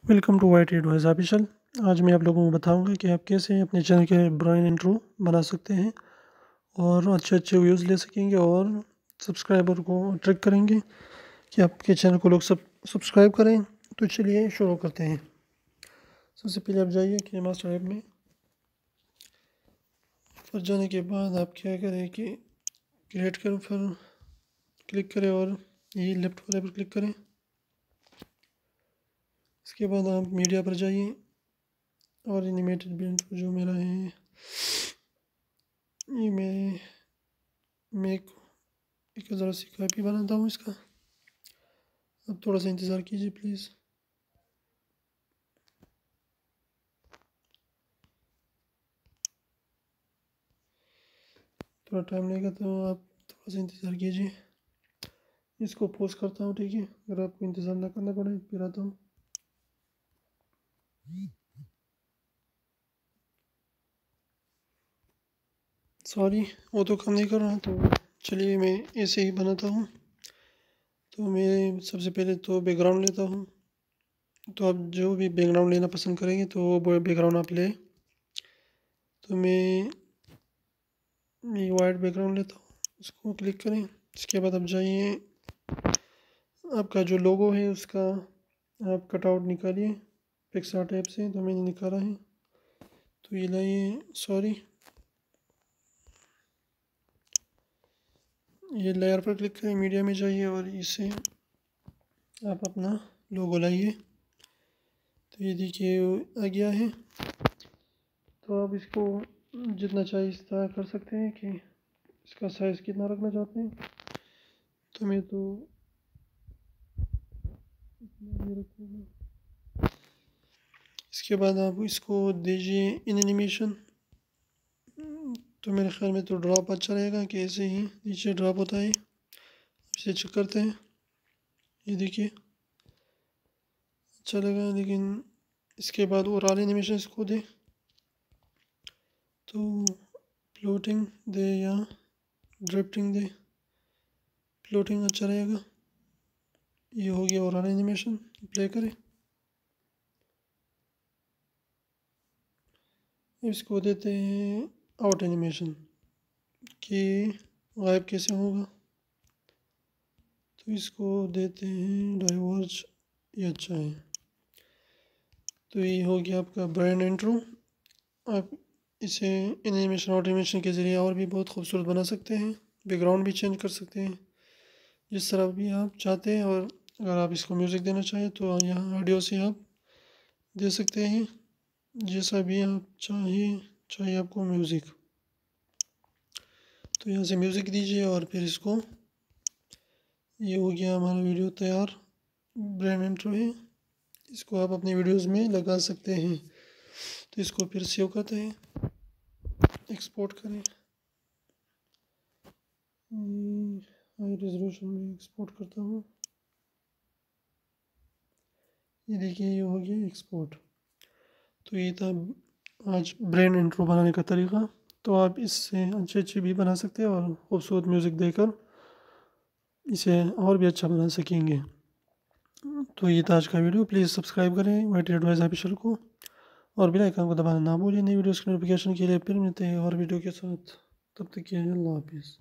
Welcome to White Advice official. आज मैं आप लोगों को बताऊंगा कि आप कैसे अपने चैनल के ब्रांड इंट्रो बना सकते हैं और अच्छे अच्छे व्यूज़ ले सकेंगे और सब्सक्राइबर को अट्रैक्ट करेंगे कि आपके चैनल को लोग सब्सक्राइब करें। तो चलिए शुरू करते हैं। सबसे पहले आप जाइए कि मास्टर ऐप में। फिर जाने के बाद आप क्या करें कि क्रिएट करें, फिर क्लिक करें और ये लेफ्ट वाले पर क्लिक करें। इसके बाद आप मीडिया पर जाइए और एनिमेटेड ब्रांड जो मेरा है ये मैं एक ज़रा सी कॉपी बनाता हूँ इसका। अब थोड़ा सा इंतज़ार कीजिए प्लीज़। थोड़ा टाइम लगेगा तो आप थोड़ा सा इंतज़ार कीजिए। इसको पोस्ट करता हूँ, ठीक है। अगर आपको इंतज़ार ना करना पड़े फिर आता हूँ। सॉरी, वो तो काम नहीं कर रहा, तो चलिए मैं ऐसे ही बनाता हूँ। तो मैं सबसे पहले तो बैकग्राउंड लेता हूँ। तो आप जो भी बैकग्राउंड लेना पसंद करेंगे तो वो बैकग्राउंड आप ले। तो मैं ये वाइट बैकग्राउंड लेता हूँ, उसको क्लिक करें। इसके बाद आप जाइए, आपका जो लोगो है उसका आप कटआउट निकालिए पिक्सआर्ट ऐप से। तो मैंने निकाला है, तो ये लाइए। सॉरी, ये लेयर पर क्लिक करें, मीडिया में जाइए और इसे आप अपना लोगो लाइए। तो ये देखिए आ गया है। तो आप इसको जितना चाहिए इस तरह कर सकते हैं कि इसका साइज़ कितना रखना चाहते हैं। तो मैं तो इतना ये रखूँगा। इसके बाद आप इसको दीजिए इन एनिमेशन। तो मेरे ख्याल में तो ड्रॉप अच्छा रहेगा कि ऐसे ही नीचे ड्रॉप होता है। इसे चेक करते हैं। ये देखिए अच्छा लगा, लेकिन इसके बाद और आल एनिमेशन इसको दे तो फ्लोटिंग दे या ड्रिफ्टिंग दे। फ्लोटिंग अच्छा रहेगा। ये हो गया और एनिमेशन। प्ले करें, इसको देते हैं आउट एनिमेशन कि गायब कैसे होगा। तो इसको देते हैं डाइवर्ज, ये अच्छा है। तो ये हो गया आपका ब्रांड इंट्रो। आप इसे एनिमेशन आउट एनिमेशन के ज़रिए और भी बहुत खूबसूरत बना सकते हैं। बैकग्राउंड भी चेंज कर सकते हैं जिस तरह भी आप चाहते हैं। और अगर आप इसको म्यूज़िक देना चाहें तो यहाँ ऑडियो से आप दे सकते हैं, जैसा भी आप चाहिए आपको म्यूज़िक। तो यहाँ से म्यूज़िक दीजिए और फिर इसको, ये हो गया हमारा वीडियो तैयार। ब्रांड इंट्रो है, इसको आप अपने वीडियोस में लगा सकते हैं। तो इसको फिर सेव करते हैं, एक्सपोर्ट करें। हाई रेजोल्यूशन में एक्सपोर्ट करता हूँ। ये देखिए ये हो गया एक्सपोर्ट। तो ये था आज ब्रांड इंट्रो बनाने का तरीका। तो आप इससे अच्छे अच्छे भी बना सकते हैं और खूबसूरत म्यूज़िक देकर इसे और भी अच्छा बना सकेंगे। तो ये था आज का वीडियो। प्लीज़ सब्सक्राइब करें वाइट एडवाइस ऑफिशियल को और बेल आइकन को दबाना ना भूलिए। नई वीडियोस की नोटिफिकेशन के लिए फिर मिलते हैं और वीडियो के साथ। तब तक के लिए अल्लाह हाफिज़।